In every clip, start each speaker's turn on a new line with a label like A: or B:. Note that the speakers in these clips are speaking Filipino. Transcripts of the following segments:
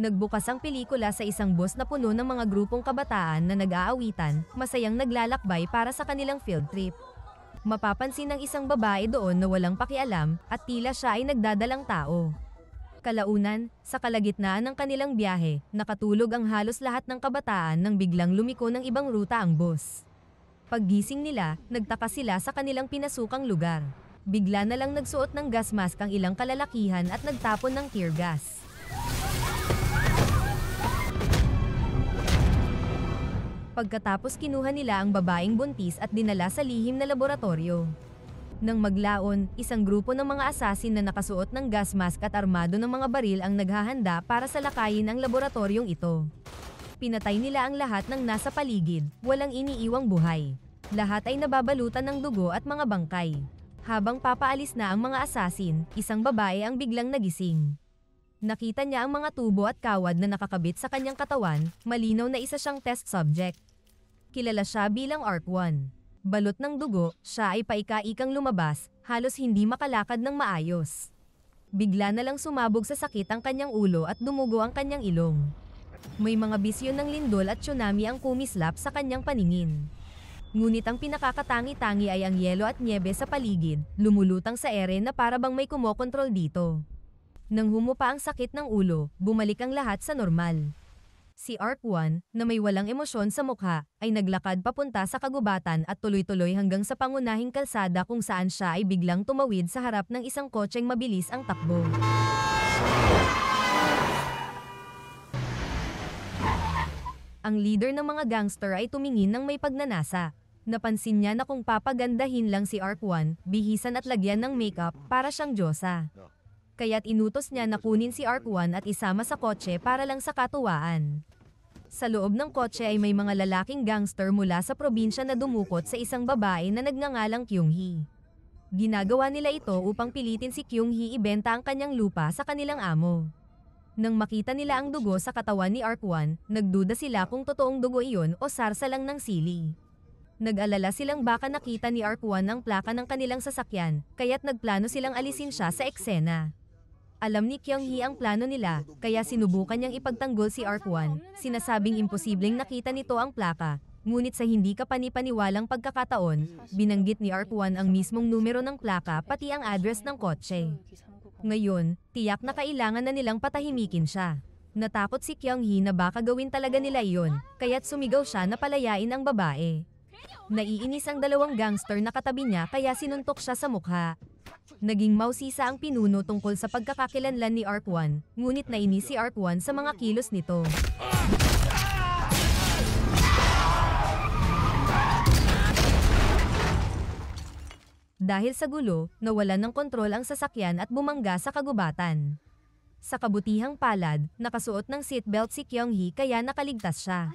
A: Nagbukas ang pelikula sa isang bus na puno ng mga grupong kabataan na nag-aawitan, masayang naglalakbay para sa kanilang field trip. Mapapansin ng isang babae doon na walang pakialam, at tila siya ay nagdadalang tao. Kalaunan, sa kalagitnaan ng kanilang biyahe, nakatulog ang halos lahat ng kabataan nang biglang lumiko ng ibang ruta ang bus. Paggising nila, nagtaka sila sa kanilang pinasukang lugar. Bigla na lang nagsuot ng gas mask ang ilang kalalakihan at nagtapon ng tear gas. Pagkatapos kinuha nila ang babaeng buntis at dinala sa lihim na laboratorio. Nang maglaon, isang grupo ng mga asasin na nakasuot ng gas mask at armado ng mga baril ang naghahanda para salakayin ang laboratoryong ito. Pinatay nila ang lahat ng nasa paligid, walang iniiwang buhay. Lahat ay nababalutan ng dugo at mga bangkay. Habang papaalis na ang mga asasin, isang babae ang biglang nagising. Nakita niya ang mga tubo at kawad na nakakabit sa kanyang katawan, malinaw na isa siyang test subject. Kilala siya bilang ARC-1. Balot ng dugo, siya ay paika-ikang lumabas, halos hindi makalakad ng maayos. Bigla na lang sumabog sa sakit ang kanyang ulo at dumugo ang kanyang ilong. May mga bisyo ng lindol at tsunami ang kumislap sa kanyang paningin. Ngunit ang pinakakatangi-tangi ay ang yelo at nyebe sa paligid, lumulutang sa ere na para bang may kumokontrol dito. Nang humupa ang sakit ng ulo, bumalik ang lahat sa normal. Si ARC-1, na may walang emosyon sa mukha, ay naglakad papunta sa kagubatan at tuloy-tuloy hanggang sa pangunahing kalsada kung saan siya ay biglang tumawid sa harap ng isang kotseng mabilis ang takbo. Ang leader ng mga gangster ay tumingin ng may pagnanasa. Napansin niya na kung papagandahin lang si ARC-1, bihisan at lagyan ng makeup para siyang diyosa. Kaya't inutos niya na kunin si ARC-1 at isama sa kotse para lang sa katuwaan. Sa loob ng kotse ay may mga lalaking gangster mula sa probinsya na dumukot sa isang babae na nagngangalang Kyung-hee. Ginagawa nila ito upang pilitin si Kyung-hee ibenta ang kanyang lupa sa kanilang amo. Nang makita nila ang dugo sa katawan ni ARC-1, nagduda sila kung totoong dugo iyon o sarsa lang ng sili. Nag-alala silang baka nakita ni ARC-1 ang plaka ng kanilang sasakyan, kaya't nagplano silang alisin siya sa eksena. Alam ni Kyung-hee ang plano nila, kaya sinubukan niyang ipagtanggol si ARC-1, sinasabing imposibleng nakita nito ang plaka. Ngunit sa hindi kapani-paniwalang pagkakataon, binanggit ni ARC-1 ang mismong numero ng plaka pati ang address ng kotse. Ngayon, tiyak na kailangan na nilang patahimikin siya. Natakot si Kyung-hee na baka gawin talaga nila iyon, kaya't sumigaw siya na palayain ang babae. Naiinis ang dalawang gangster na katabi niya kaya sinuntok siya sa mukha. Naging mausisa ang pinuno tungkol sa pagkakakilanlan ni ARC-1, ngunit nainis si ARC-1 sa mga kilos nito. Dahil sa gulo, nawalan ng kontrol ang sasakyan at bumangga sa kagubatan. Sa kabutihang palad, nakasuot ng seatbelt si Kyung-hee kaya nakaligtas siya.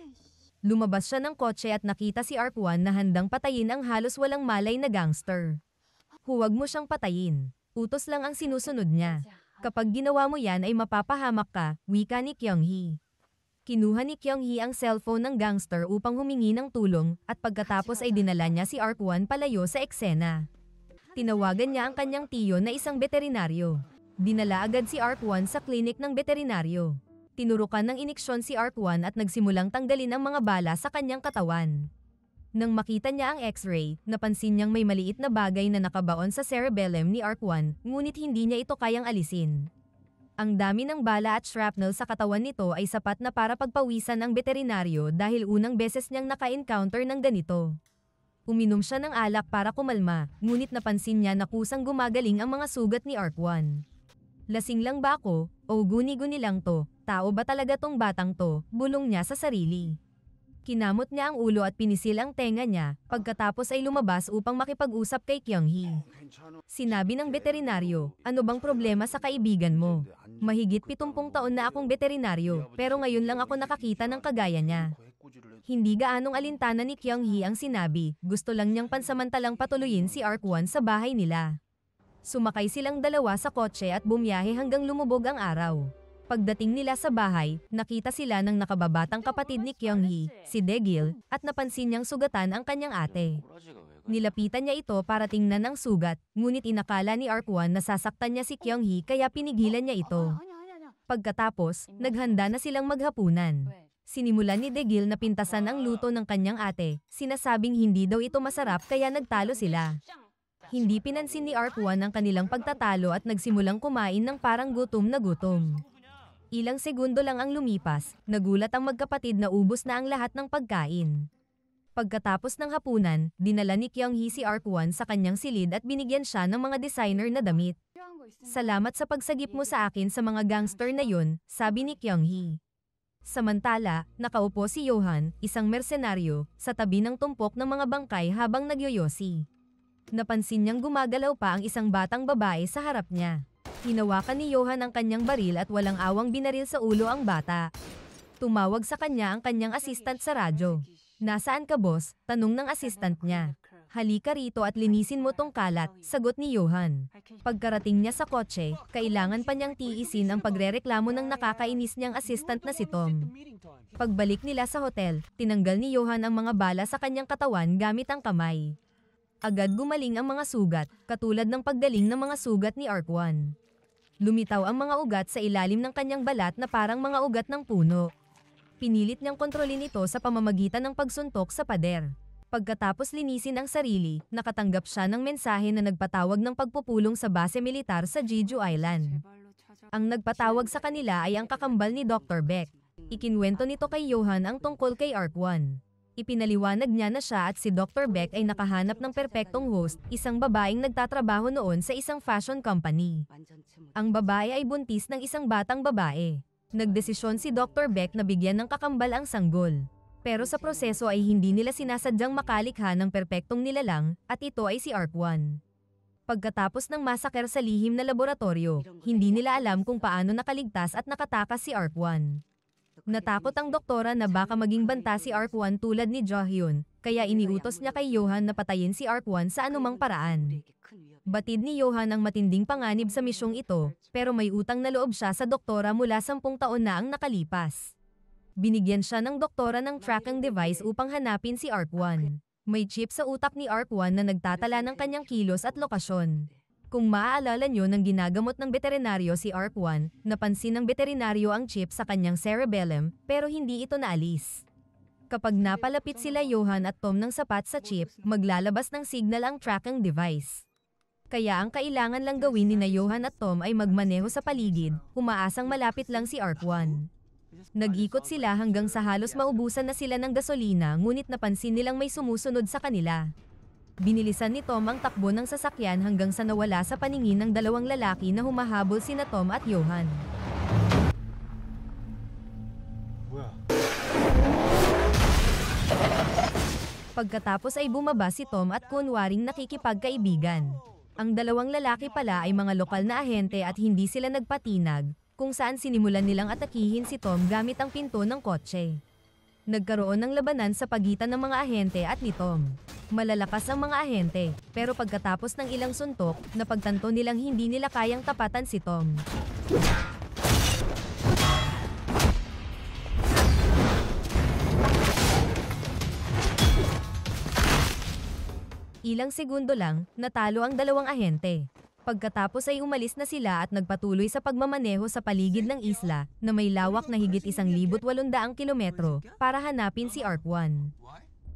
A: Lumabas siya ng kotse at nakita si ARC-1 na handang patayin ang halos walang malay na gangster. Huwag mo siyang patayin. Utos lang ang sinusunod niya. Kapag ginawa mo yan ay mapapahamak ka, wika ni Kyung-hee. Kinuha ni Kyung-hee ang cellphone ng gangster upang humingi ng tulong, at pagkatapos ay dinala niya si ARC-1 palayo sa eksena. Tinawagan niya ang kanyang tiyo na isang veterinaryo. Dinala agad si ARC-1 sa klinik ng veterinaryo. Tinurukan ng iniksyon si ARC-1 at nagsimulang tanggalin ang mga bala sa kanyang katawan. Nang makita niya ang x-ray, napansin niyang may maliit na bagay na nakabaon sa cerebellum ni ARC-1, ngunit hindi niya ito kayang alisin. Ang dami ng bala at shrapnel sa katawan nito ay sapat na para pagpawisan ang veterinaryo dahil unang beses niyang naka-encounter ng ganito. Uminom siya ng alak para kumalma, ngunit napansin niya na kusang gumagaling ang mga sugat ni ARC-1. Lasing lang ba ako, o guni-guni lang to? Tao ba talaga tong batang to? Bulong niya sa sarili. Kinamot niya ang ulo at pinisil ang tenga niya, pagkatapos ay lumabas upang makipag-usap kay Kyung-hee. Sinabi ng veterinaryo, ano bang problema sa kaibigan mo? Mahigit 70 taon na akong veterinaryo, pero ngayon lang ako nakakita ng kagaya niya. Hindi gaanong alintana ni Kyung-hee ang sinabi, gusto lang niyang pansamantalang patuloyin si ARC-1 sa bahay nila. Sumakay silang dalawa sa kotse at bumiyahe hanggang lumubog ang araw. Pagdating nila sa bahay, nakita sila ng nakababatang kapatid ni Kyung-hee, si Dae-gil, at napansin niyang sugatan ang kanyang ate. Nilapitan niya ito para tingnan ang sugat, ngunit inakala ni ARC-1 na sasaktan niya si Kyung-hee kaya pinigilan niya ito. Pagkatapos, naghanda na silang maghapunan. Sinimulan ni Degil na pintasan ang luto ng kanyang ate, sinasabing hindi daw ito masarap kaya nagtalo sila. Hindi pinansin ni Ark-1 ang kanilang pagtatalo at nagsimulang kumain ng parang gutom na gutom. Ilang segundo lang ang lumipas, nagulat ang magkapatid na ubos na ang lahat ng pagkain. Pagkatapos ng hapunan, dinala ni Kyung-hee si Ark-1 sa kanyang silid at binigyan siya ng mga designer na damit. Salamat sa pagsagip mo sa akin sa mga gangster na yun, sabi ni Kyung-hee. Samantala, nakaupo si Johan, isang mersenaryo, sa tabi ng tumpok ng mga bangkay habang nagyoyosi. Napansin niyang gumagalaw pa ang isang batang babae sa harap niya. Hinawakan ni Johan ang kanyang baril at walang awang binaril sa ulo ang bata. Tumawag sa kanya ang kanyang assistant sa radyo. "Nasaan ka, boss?" tanong ng assistant niya. "Halika rito at linisin mo tong kalat," sagot ni Johan. Pagkarating niya sa kotse, kailangan pa niyang tiisin ang pagrereklamo ng nakakainis niyang assistant na si Tom. Pagbalik nila sa hotel, tinanggal ni Johan ang mga bala sa kanyang katawan gamit ang kamay. Agad gumaling ang mga sugat, katulad ng paggaling ng mga sugat ni Ark-1. Lumitaw ang mga ugat sa ilalim ng kanyang balat na parang mga ugat ng puno. Pinilit niyang kontrolin ito sa pamamagitan ng pagsuntok sa pader. Pagkatapos linisin ang sarili, nakatanggap siya ng mensahe na nagpatawag ng pagpupulong sa base militar sa Jeju Island. Ang nagpatawag sa kanila ay ang kakambal ni Dr. Beck. Ikinwento nito kay Johan ang tungkol kay Ark-1. Ipinaliwanag niya na siya at si Dr. Beck ay nakahanap ng perpektong host, isang babaeng nagtatrabaho noon sa isang fashion company. Ang babae ay buntis ng isang batang babae. Nagdesisyon si Dr. Beck na bigyan ng kakambal ang sanggol. Pero sa proseso ay hindi nila sinasadyang makalikha ng perpektong nilalang, at ito ay si Ark-1. Pagkatapos ng masaker sa lihim na laboratorio, hindi nila alam kung paano nakaligtas at nakatakas si Ark-1. Natakot ang doktora na baka maging banta si Ark-1 tulad ni Jo-hyun, kaya iniutos niya kay Johan na patayin si Ark-1 sa anumang paraan. Batid ni Johan ang matinding panganib sa misyong ito, pero may utang na loob siya sa doktora mula 10 taon na ang nakalipas. Binigyan siya ng doktora ng tracking device upang hanapin si Ark-1. May chip sa utak ni Ark-1 na nagtatala ng kanyang kilos at lokasyon. Kung maaalala nyo ng ginagamot ng veterinaryo si Ark-1, napansin ng veterinaryo ang chip sa kanyang cerebellum, pero hindi ito naalis. Kapag napalapit sila Johan at Tom ng sapat sa chip, maglalabas ng signal ang tracking device. Kaya ang kailangan lang gawin ni na Johan at Tom ay magmaneho sa paligid, umaasang malapit lang si Ark-1. Nag-ikot sila hanggang sa halos maubusan na sila ng gasolina, ngunit napansin nilang may sumusunod sa kanila. Binilisan ni Tom ang takbo ng sasakyan hanggang sa nawala sa paningin ng dalawang lalaki na humahabol sina Tom at Johan. Pagkatapos ay bumaba si Tom at kunwaring nakikipagkaibigan. Ang dalawang lalaki pala ay mga lokal na ahente at hindi sila nagpatinag, kung saan sinimulan nilang atakihin si Tom gamit ang pinto ng kotse. Nagkaroon ng labanan sa pagitan ng mga ahente at ni Tom. Malalakas ang mga ahente, pero pagkatapos ng ilang suntok, napagtanto nilang hindi nila kayang tapatan si Tom. Ilang segundo lang, natalo ang dalawang ahente. Pagkatapos ay umalis na sila at nagpatuloy sa pagmamaneho sa paligid ng isla na may lawak na higit 1,800 kilometro para hanapin si Ark-1.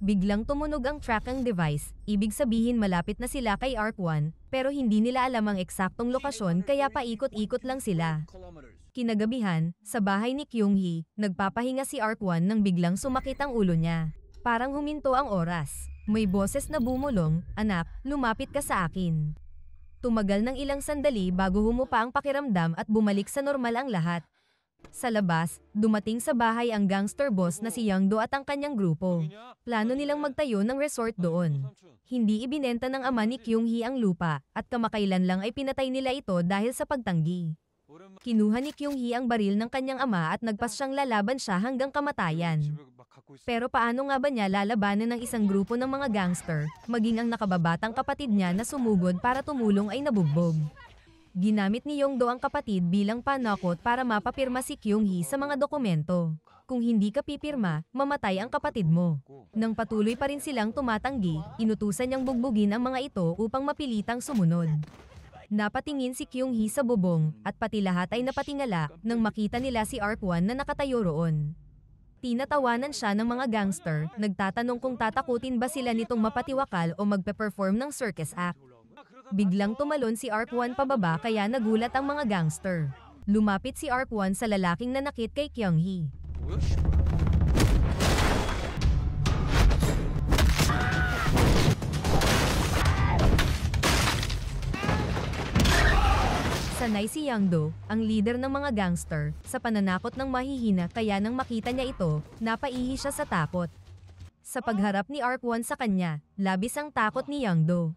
A: Biglang tumunog ang tracking device, ibig sabihin malapit na sila kay Ark-1, pero hindi nila alam ang eksaktong lokasyon kaya paikot-ikot lang sila. Kinagabihan, sa bahay ni Kyung-hee, nagpapahinga si Ark-1 nang biglang sumakit ang ulo niya. Parang huminto ang oras. May boses na bumulong, "Anak, lumapit ka sa akin." Tumagal ng ilang sandali bago humupa ang pakiramdam at bumalik sa normal ang lahat. Sa labas, dumating sa bahay ang gangster boss na si Young-do at ang kanyang grupo. Plano nilang magtayo ng resort doon. Hindi ibinenta ng ama ni Kyung-hee ang lupa, at kamakailan lang ay pinatay nila ito dahil sa pagtanggi. Kinuha ni Kyung-hee ang baril ng kanyang ama at nagpas siyang lalaban siya hanggang kamatayan. Pero paano nga ba niya lalabanan ng isang grupo ng mga gangster, maging ang nakababatang kapatid niya na sumugod para tumulong ay nabugbog? Ginamit ni Young-do ang kapatid bilang panakot para mapapirma si Kyung-hee sa mga dokumento. Kung hindi ka pipirma, mamatay ang kapatid mo. Nang patuloy pa rin silang tumatanggi, inutusan niyang bugbugin ang mga ito upang mapilitang sumunod. Napatingin si Kyung-hee sa bubong, at pati lahat ay napatingala nang makita nila si Ark-1 na nakatayo roon. Tinatawanan siya ng mga gangster, nagtatanong kung tatakutin ba sila nitong mapatiwakal o magpe-perform ng circus act. Biglang tumalon si Ark-1 pababa kaya nagulat ang mga gangster. Lumapit si Ark-1 sa lalaking nanakit kay Kyung-hee. Sanay si Young-do, ang leader ng mga gangster, sa pananakot ng mahihina kaya nang makita niya ito, napaihi siya sa takot. Sa pagharap ni Ark-1 sa kanya, labis ang takot ni Young-do.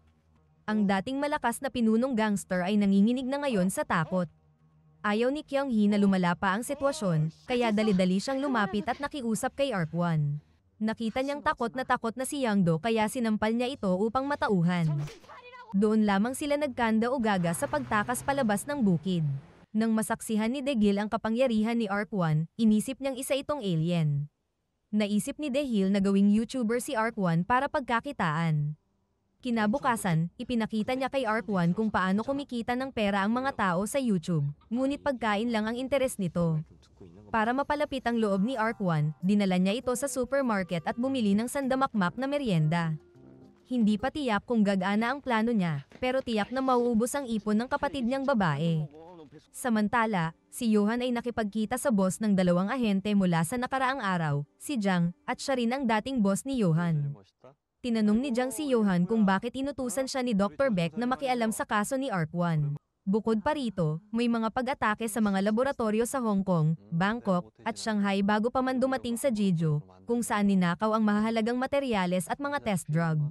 A: Ang dating malakas na pinunong gangster ay nanginginig na ngayon sa takot. Ayaw ni Kyung-hee na lumala pa ang sitwasyon, kaya dali-dali siyang lumapit at nakiusap kay Ark-1. Nakita niyang takot na si Young-do kaya sinampal niya ito upang matauhan. Doon lamang sila nagkanda o gaga sa pagtakas palabas ng bukid. Nang masaksihan ni Degil ang kapangyarihan ni Ark-1, inisip niyang isa itong alien. Naisip ni Dehil na gawing YouTuber si Ark-1 para pagkakitaan. Kinabukasan, ipinakita niya kay Ark-1 kung paano kumikita ng pera ang mga tao sa YouTube, ngunit pagkain lang ang interes nito. Para mapalapit ang loob ni Ark-1, dinala niya ito sa supermarket at bumili ng sandamakmak na merienda. Hindi pa tiyak kung gagana ang plano niya, pero tiyak na mauubos ang ipon ng kapatid niyang babae. Samantala, si Johan ay nakipagkita sa boss ng dalawang ahente mula sa nakaraang araw, si Jang, at siya rin ang dating boss ni Johan. Tinanong ni Jang si Johan kung bakit inutusan siya ni Dr. Beck na makialam sa kaso ni Ark-1. Bukod pa rito, may mga pag-atake sa mga laboratorio sa Hong Kong, Bangkok, at Shanghai bago pa man dumating sa Jeju, kung saan ninakaw ang mahahalagang materyales at mga test drug.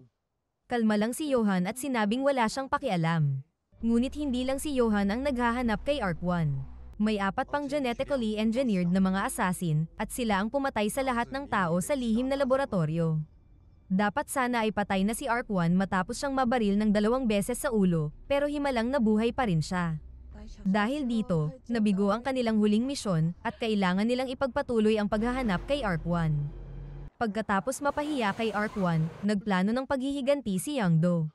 A: Kalma lang si Johan at sinabing wala siyang pakialam. Ngunit hindi lang si Johan ang naghahanap kay Ark-1. May 4 pang genetically engineered na mga assassin, at sila ang pumatay sa lahat ng tao sa lihim na laboratorio. Dapat sana ay patay na si Ark-1 matapos siyang mabaril ng 2 beses sa ulo, pero himalang nabuhay pa rin siya. Dahil dito, nabigo ang kanilang huling misyon, at kailangan nilang ipagpatuloy ang paghahanap kay Ark-1. Pagkatapos mapahiya kay Ark-1, nagplano ng paghihiganti si Young-do.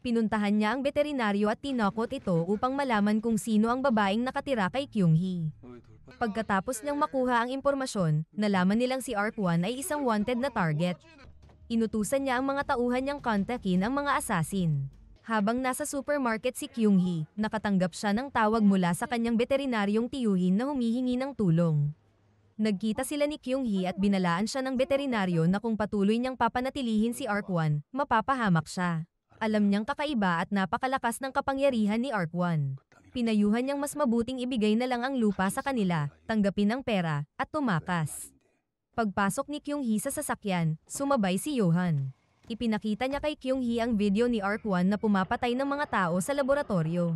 A: Pinuntahan niya ang veterinaryo at tinakot ito upang malaman kung sino ang babaeng nakatira kay Kyung-hee. Pagkatapos niyang makuha ang impormasyon, nalaman nilang si Ark-1 ay isang wanted na target. Inutusan niya ang mga tauhan niyang kontakin ang mga assassin. Habang nasa supermarket si Kyung-hee, nakatanggap siya ng tawag mula sa kanyang veterinaryong tiyuhin na humihingi ng tulong. Nagkita sila ni Kyung-hee at binalaan siya ng veterinaryo na kung patuloy niyang papanatilihin si Ark-1, mapapahamak siya. Alam niyang kakaiba at napakalakas ng kapangyarihan ni Ark-1. Pinayuhan niyang mas mabuting ibigay na lang ang lupa sa kanila, tanggapin ang pera, at tumakas. Pagpasok ni Kyung-hee sa sasakyan, sumabay si Johan. Ipinakita niya kay Kyung-hee ang video ni Ark-1 na pumapatay ng mga tao sa laboratorio.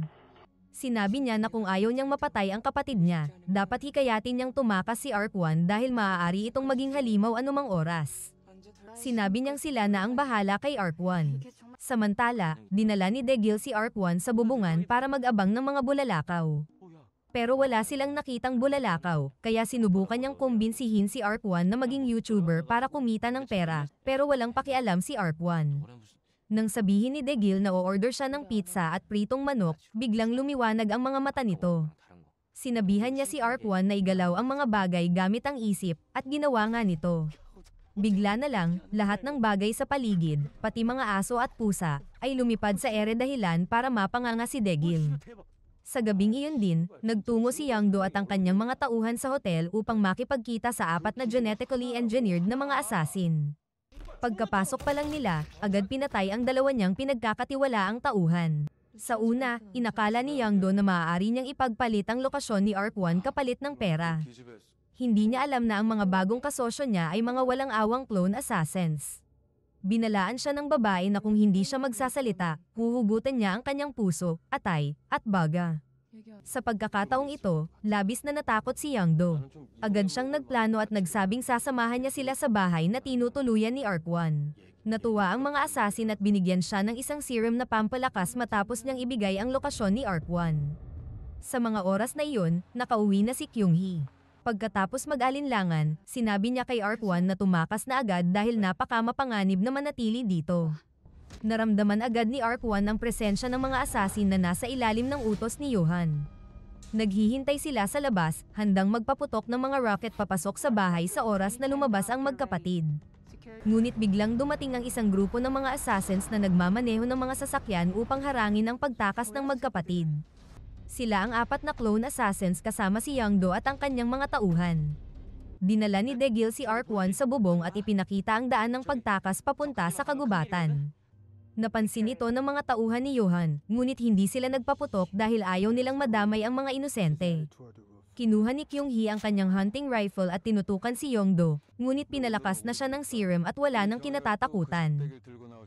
A: Sinabi niya na kung ayaw niyang mapatay ang kapatid niya, dapat hikayatin niyang tumakas si Ark-1 dahil maaari itong maging halimaw anumang oras. Sinabi niyang sila na ang bahala kay Ark-1. Samantala, dinala ni Degil si Ark-1 sa bubungan para mag-abang ng mga bulalakaw. Pero wala silang nakitang bulalakaw, kaya sinubukan niyang kumbinsihin si Ark-1 na maging YouTuber para kumita ng pera, pero walang pakialam si Ark-1. Nang sabihin ni Degil na o-order siya ng pizza at pritong manok, biglang lumiwanag ang mga mata nito. Sinabihan niya si Ark-1 na igalaw ang mga bagay gamit ang isip, at ginawa nga nito. Bigla na lang, lahat ng bagay sa paligid, pati mga aso at pusa, ay lumipad sa ere dahilan para mapanganga si Degil. Sa gabing iyon din, nagtungo si Young-do at ang kanyang mga tauhan sa hotel upang makipagkita sa 4 na genetically engineered na mga assassin. Pagkapasok pa lang nila, agad pinatay ang 2 niyang pinagkakatiwalaang tauhan. Sa una, inakala ni Young-do na maaari niyang ipagpalit ang lokasyon ni Ark-1 kapalit ng pera. Hindi niya alam na ang mga bagong kasosyo niya ay mga walang awang clone assassins. Binalaan siya ng babae na kung hindi siya magsasalita, huhugutan niya ang kanyang puso, atay, at baga. Sa pagkakataong ito, labis na natakot si Young-do. Agad siyang nagplano at nagsabing sasamahan niya sila sa bahay na tinutuluyan ni Ark-1. Natuwa ang mga assassin at binigyan siya ng isang serum na pampalakas matapos niyang ibigay ang lokasyon ni Ark-1. Sa mga oras na iyon, nakauwi na si Kyung-hee. Pagkatapos mag-alinlangan, sinabi niya kay Ark-1 na tumakas na agad dahil napakamapanganib na manatili dito. Naramdaman agad ni Ark-1 ang presensya ng mga assassin na nasa ilalim ng utos ni Johan. Naghihintay sila sa labas, handang magpaputok ng mga rocket papasok sa bahay sa oras na lumabas ang magkapatid. Ngunit biglang dumating ang isang grupo ng mga assassins na nagmamaneho ng mga sasakyan upang harangin ang pagtakas ng magkapatid. Sila ang 4 na clone assassins kasama si Youngdo at ang kanyang mga tauhan. Dinala ni Degil si Ark-1 sa bubong at ipinakita ang daan ng pagtakas papunta sa kagubatan. Napansin ito ng mga tauhan ni Johan, ngunit hindi sila nagpaputok dahil ayaw nilang madamay ang mga inosente. Kinuha ni Kyung-hee ang kanyang hunting rifle at tinutukan si Youngdo, ngunit pinalakas na siya ng serum at wala nang kinatatakutan.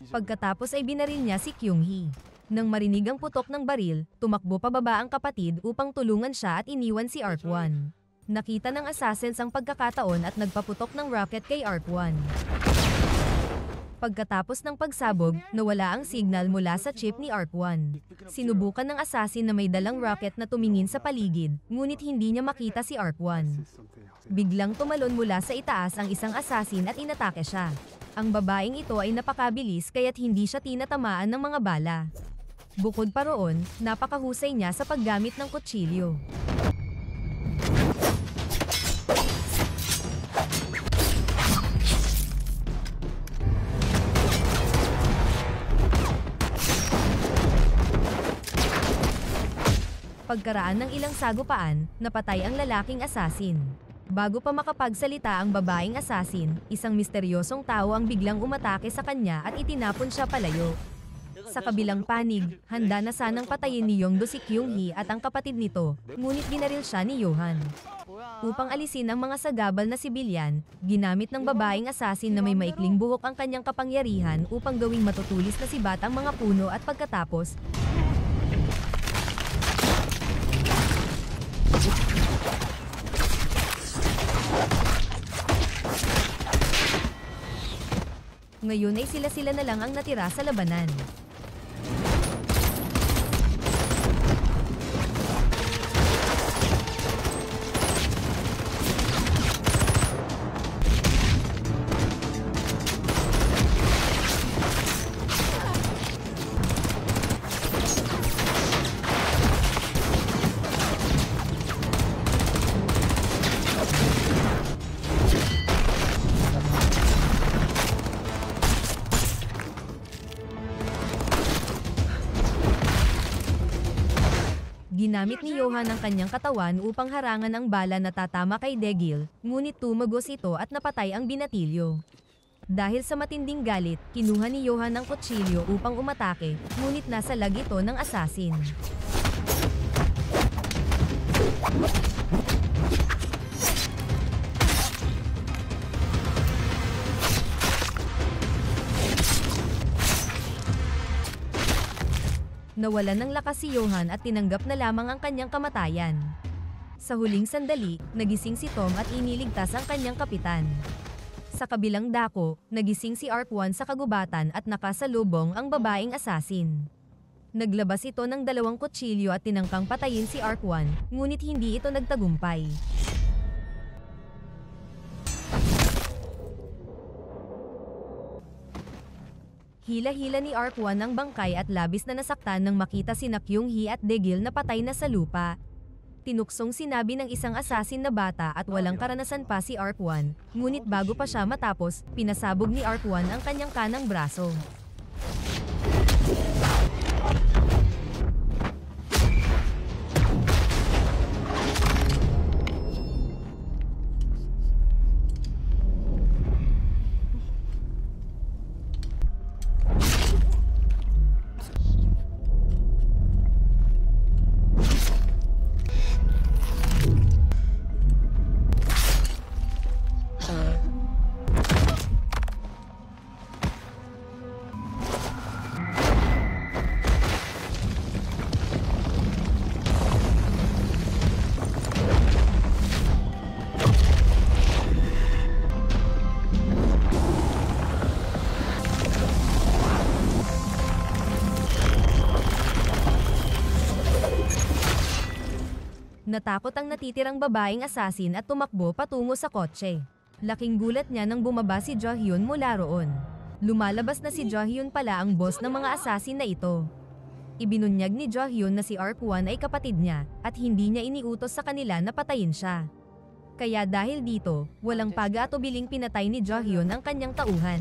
A: Pagkatapos ay binaril niya si Kyung-hee. Nang marinig ang putok ng baril, tumakbo pababa ang kapatid upang tulungan siya at iniwan si Ark-1. Nakita ng assassins ang pagkakataon at nagpaputok ng rocket kay Ark-1. Pagkatapos ng pagsabog, nawala ang signal mula sa chip ni Ark-1. Sinubukan ng assassin na may dalang rocket na tumingin sa paligid, ngunit hindi niya makita si Ark-1. Biglang tumalon mula sa itaas ang isang assassin at inatake siya. Ang babaeng ito ay napakabilis kaya't hindi siya tinatamaan ng mga bala. Bukod pa roon, napakahusay niya sa paggamit ng kutsilyo. Pagkaraan ng ilang sagupaan, napatay ang lalaking assassin. Bago pa makapagsalita ang babaeng assassin, isang misteryosong tao ang biglang umatake sa kanya at itinapon siya palayo. Sa kabilang panig, handa na sanang patayin ni Youngdo si Kyung-hee at ang kapatid nito, ngunit binaril siya ni Johan. Upang alisin ang mga sagabal na sibilyan, ginamit ng babaeng assassin na may maikling buhok ang kanyang kapangyarihan upang gawing matutulis na sibat ang mga puno at pagkatapos, ngayon ay sila-sila na lang ang natira sa labanan. Ginamit ni Johan ang kanyang katawan upang harangan ang bala na tatama kay Degil, ngunit tumagos ito at napatay ang binatilyo. Dahil sa matinding galit, kinuha ni Johan ang kutsilyo upang umatake, ngunit nasa lag ito ng assassin. Nawalan ng lakas si Johan at tinanggap na lamang ang kanyang kamatayan. Sa huling sandali, nagising si Tom at iniligtas ang kanyang kapitan. Sa kabilang dako, nagising si Ark-1 sa kagubatan at nakasalubong ang babaeng assassin. Naglabas ito ng 2 kutsilyo at tinangkang patayin si Ark-1, ngunit hindi ito nagtagumpay. Hila-hila ni Ark-1 ang bangkay at labis na nasaktan nang makita sina Kyung-hee at Degil na patay na sa lupa. Tinuksong sinabi ng isang assassin na bata at walang karanasan pa si Ark-1, ngunit bago pa siya matapos, pinasabog ni Ark-1 ang kanyang kanang braso. Natakot ang natitirang babaeng assassin at tumakbo patungo sa kotse. Laking gulat niya nang bumaba si Jo Hyun mula roon. Lumalabas na si Jo-hyun pala ang boss ng mga assassin na ito. Ibinunyag ni Jo-hyun na si ARP-1 ay kapatid niya at hindi niya iniutos sa kanila na patayin siya. Kaya dahil dito, walang pag-aatubiling pinatay ni Jo-hyun ang kanyang tauhan.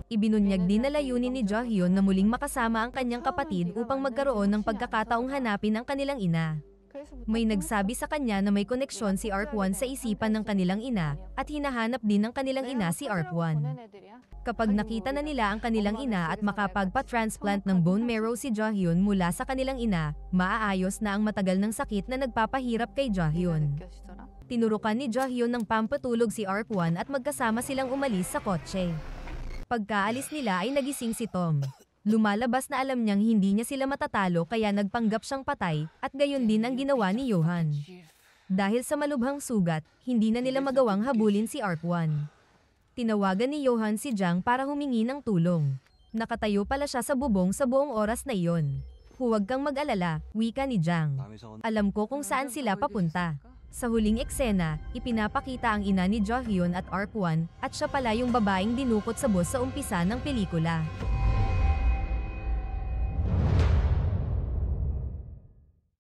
A: Ibinunyag din na layunin ni Jo-hyun na muling makasama ang kanyang kapatid upang magkaroon ng pagkakataong hanapin ang kanilang ina. May nagsabi sa kanya na may koneksyon si ARP-1 sa isipan ng kanilang ina at hinahanap din ng kanilang ina si ARP-1. Kapag nakita na nila ang kanilang ina at makapagpa-transplant ng bone marrow si Jo-hyun mula sa kanilang ina, maaayos na ang matagal ng sakit na nagpapahirap kay Jo-hyun. Tinurukan ni Jo-hyun ng pampatulog si ARP-1 at magkasama silang umalis sa kotse. Pagkaalis nila ay nagising si Tom. Lumalabas na alam niyang hindi niya sila matatalo kaya nagpanggap siyang patay at gayon din ang ginawa ni Johan. Dahil sa malubhang sugat, hindi na nila magawang habulin si ARP-1. Tinawagan ni Johan si Jang para humingi ng tulong. Nakatayo pala siya sa bubong sa buong oras na iyon. Huwag kang mag-alala, wika ni Jang. Alam ko kung saan sila papunta. Sa huling eksena, ipinapakita ang ina ni Jo-hyun at ARP-1 at siya pala yung babaeng dinukot sa boss sa umpisa ng pelikula.